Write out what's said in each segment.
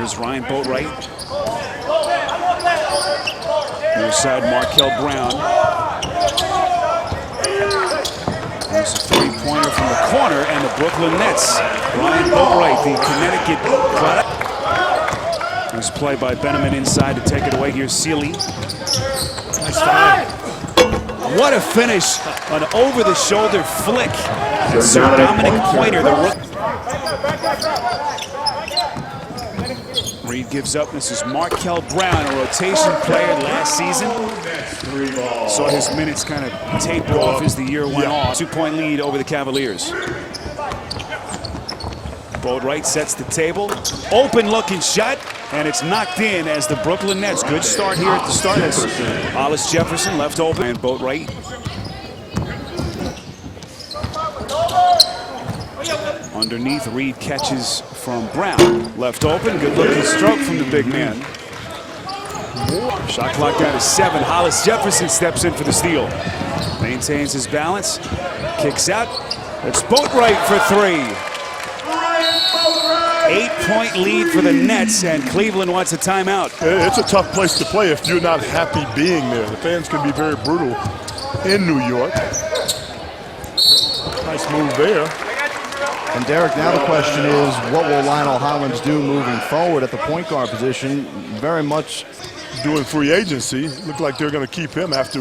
is Ryan Boatwright. Near side, Markel Brown. There's a three-pointer from the corner, and the Brooklyn Nets. Ryan Boatwright, the Connecticut product. There's play by Benjamin inside to take it away. Here's Sealy. Nice five. What a finish. An over-the-shoulder flick. And Sir Dominic Pointer, the rookie. Reed gives up. This is Markel Brown, a rotation player last season. Saw his minutes kind of taped off as the year went on. 2-point lead over the Cavaliers. Boatwright sets the table. Open looking shot, and it's knocked in as the Brooklyn Nets. Good start here at the start. Hollis Jefferson left open, and Boatwright. Underneath, Reed catches from Brown. Left open, good looking stroke from the big man. Shot clock down to 7. Hollis Jefferson steps in for the steal. Maintains his balance, kicks out. It's Boatwright for 3. 8-point lead for the Nets, and Cleveland wants a timeout. It's a tough place to play if you're not happy being there. The fans can be very brutal in New York. Nice move there. And Derek, now the question is, what will Lionel Hollins do moving forward at the point guard position? Very much doing free agency. Look like they're going to keep him after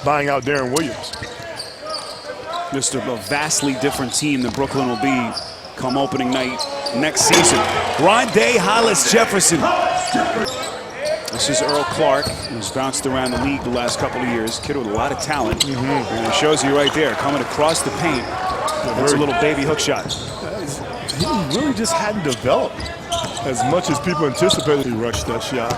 buying out Darren Williams. Just a vastly different team than Brooklyn will be come opening night next season. Rondé Hollis Jefferson. This is Earl Clark, who's bounced around the league the last couple of years. Kid with a lot of talent. And it shows you right there, coming across the paint. That's a little baby hook shot. He really just hadn't developed as much as people anticipated. He rushed that shot.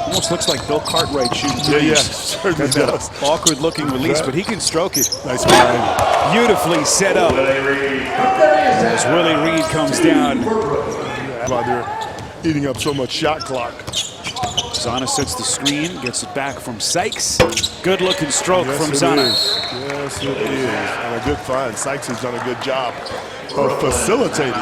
Almost looks like Bill Cartwright shooting. Yeah, certainly does. Awkward looking release, but he can stroke it. Nice find. Beautifully set up. As Willie Reed comes down. They're eating up so much shot clock. Zana sets the screen, gets it back from Sykes. Good looking stroke from Zana. Yes, it is. And a good find. Sykes has done a good job of facilitating.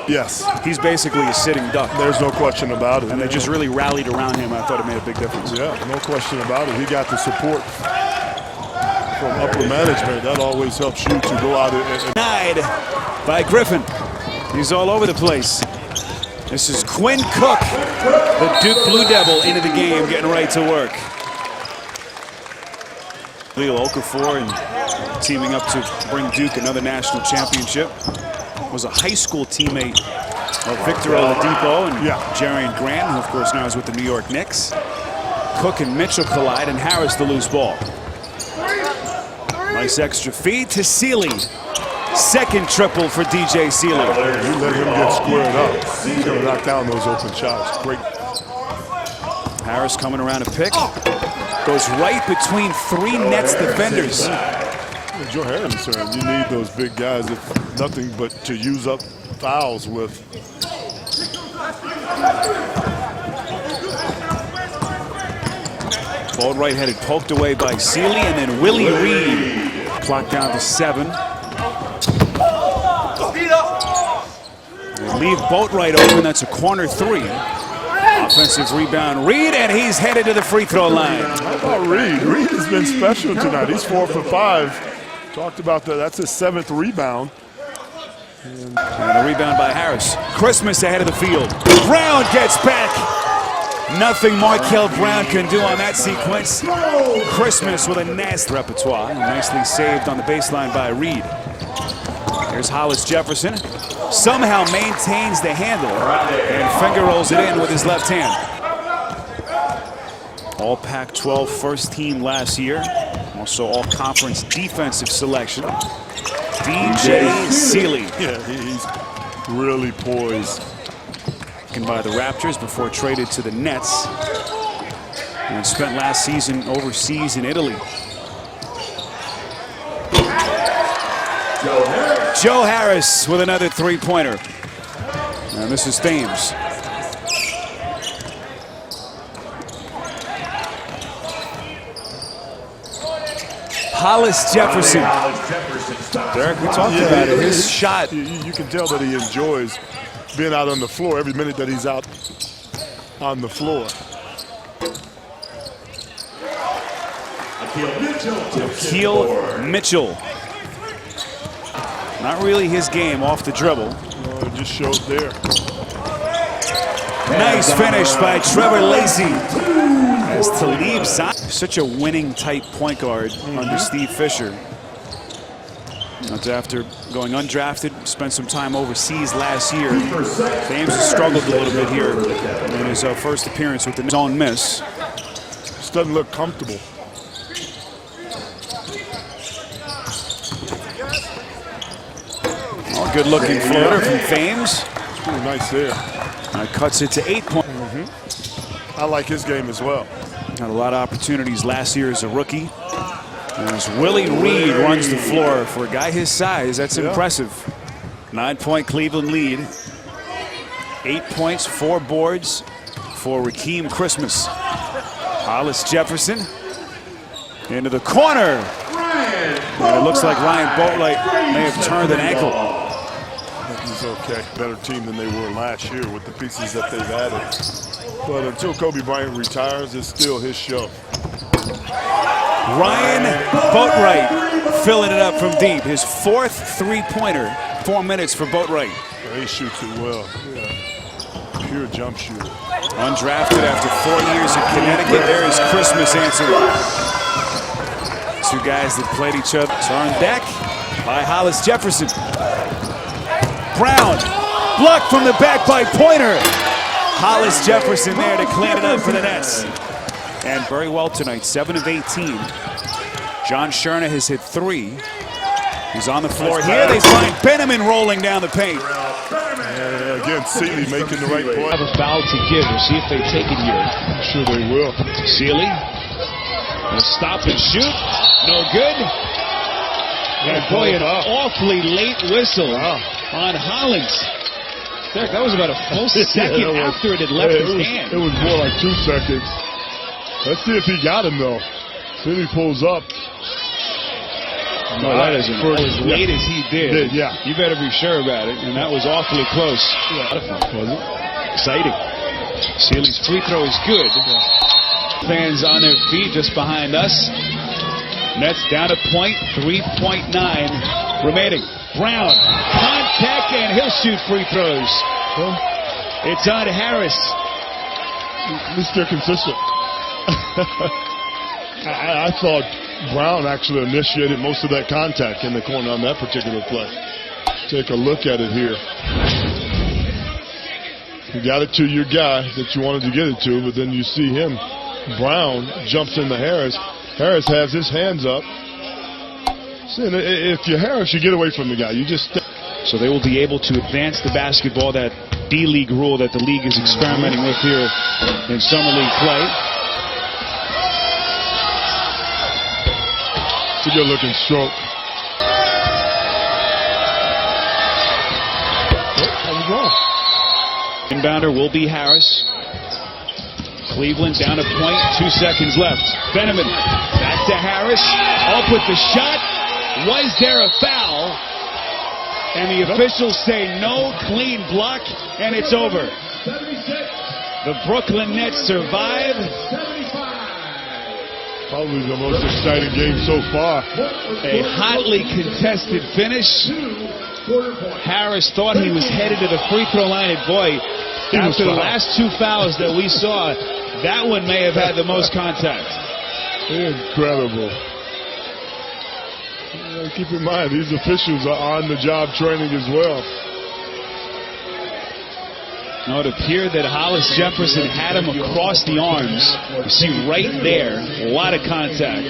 Yes. He's basically a sitting duck. There's no question about it. And they just really rallied around him. I thought it made a big difference. Yeah, no question about it. He got the support from upper management. That always helps you to go out and denied by Griffin. He's all over the place. This is Quinn Cook, the Duke Blue Devil, into the game, getting right to work. Leo Okafor and teaming up to bring Duke another national championship. Was a high school teammate of Victor Oladipo and Jerian Grant, who of course now is with the New York Knicks. Cook and Mitchell collide, and Harris the loose ball. Nice extra feed to Sealy. Second triple for DJ Sealy. You let him get squared up. He's going to knock down those open shots. Great. Harris coming around a pick. Goes right between 3 Nets defenders. Joe Harris, sir, you need those big guys, if nothing but to use up fouls with. Boatwright had it poked away by Sealy, and then Willie Reed clock down to 7. They leave Boatwright open. That's a corner 3. Offensive rebound, Reed, and he's headed to the free throw line. How about Reed? Reed has been special tonight. He's 4 for 5. Talked about that. That's his 7th rebound. And a rebound by Harris. Christmas ahead of the field. Brown gets back. Nothing Markel Brown can do on that sequence. Christmas with a nasty repertoire. Nicely saved on the baseline by Reed. Here's Hollis Jefferson. Somehow maintains the handle and finger rolls it in with his left hand. All Pac-12 first team last year. Also all conference defensive selection. DJ Sealy. Yeah, he's really poised. Taken by the Raptors before traded to the Nets. And spent last season overseas in Italy. Joe Harris with another three-pointer. And this is Thames. Hollis Jefferson. Derek, we talked about it. His shot. You can tell that he enjoys being out on the floor every minute that he's out on the floor. Akil Mitchell. Not really his game off the dribble. It just showed there. Nice finish by Trevor Lacey. As Talib Zion, such a winning type point guard under Steve Fisher. That's after going undrafted, spent some time overseas last year. James has struggled a little bit here in his first appearance with his own miss. Just doesn't look comfortable. Oh, good looking floater from Thames. It's pretty nice there. Cuts it to 8 points. I like his game as well. Had a lot of opportunities last year as a rookie. As Willie Reed runs the floor for a guy his size, that's impressive. 9-point Cleveland lead. 8 points, 4 boards for Rakeem Christmas. Hollis Jefferson into the corner. And it looks like Ryan Boatwright may have turned an ankle. He's okay. Better team than they were last year with the pieces that they've added. But until Kobe Bryant retires, it's still his show. Ryan Boatwright filling it up from deep. His 4th three-pointer. 4 minutes for Boatwright. Yeah, he shoots it well. Yeah. Pure jump shooter. Undrafted after 4 years in Connecticut. There is Christmas answering. 2 guys that played each other. Turn back by Hollis Jefferson. Brown blocked from the back by Pointer. Hollis Jefferson there to clean it up for the Nets. And very well tonight, 7 of 18. John Scherner has hit 3. He's on the floor here. They find Benjamin rolling down the paint. Again, Seeley making the right play. Have a foul to give. We'll see if they take it here. I'm sure they will. Seeley, a stop and shoot. No good. And boy, an awfully late whistle on Hollins. That was about a full second after it had left his hand. It was more like 2 seconds. Let's see if he got him, though. Seeley pulls up. No, that isn't as late as he did. Yeah. You better be sure about it. And that was awfully close. Was it? Exciting. Seeley's free throw is good. Fans on their feet just behind us. Nets down a point, 3.9 remaining. Brown, contact, and he'll shoot free throws. It's on Harris. At least they're consistent. I thought Brown actually initiated most of that contact in the corner on that particular play. Take a look at it here. You got it to your guy that you wanted to get it to, but then you see him. Brown jumps into Harris. Harris has his hands up. If you're Harris, you get away from the guy. You just. So they will be able to advance the basketball, that D-League rule that the league is experimenting with here in Summer League play. It's a good-looking stroke. Inbounder will be Harris. Cleveland down a point, 2 seconds left. Benjamin back to Harris. Up with the shot. Was there a foul? And the officials say no, clean block, and it's over. The Brooklyn Nets survive. Probably the most exciting game so far. A hotly contested finish. Harris thought he was headed to the free throw line, and boy, after the last 2 fouls that we saw, that one may have had the most contact. Incredible. Keep in mind, these officials are on the job training as well. Now it appeared that Hollis Jefferson had him across the arms. You see right there, a lot of contact.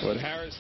But Harris.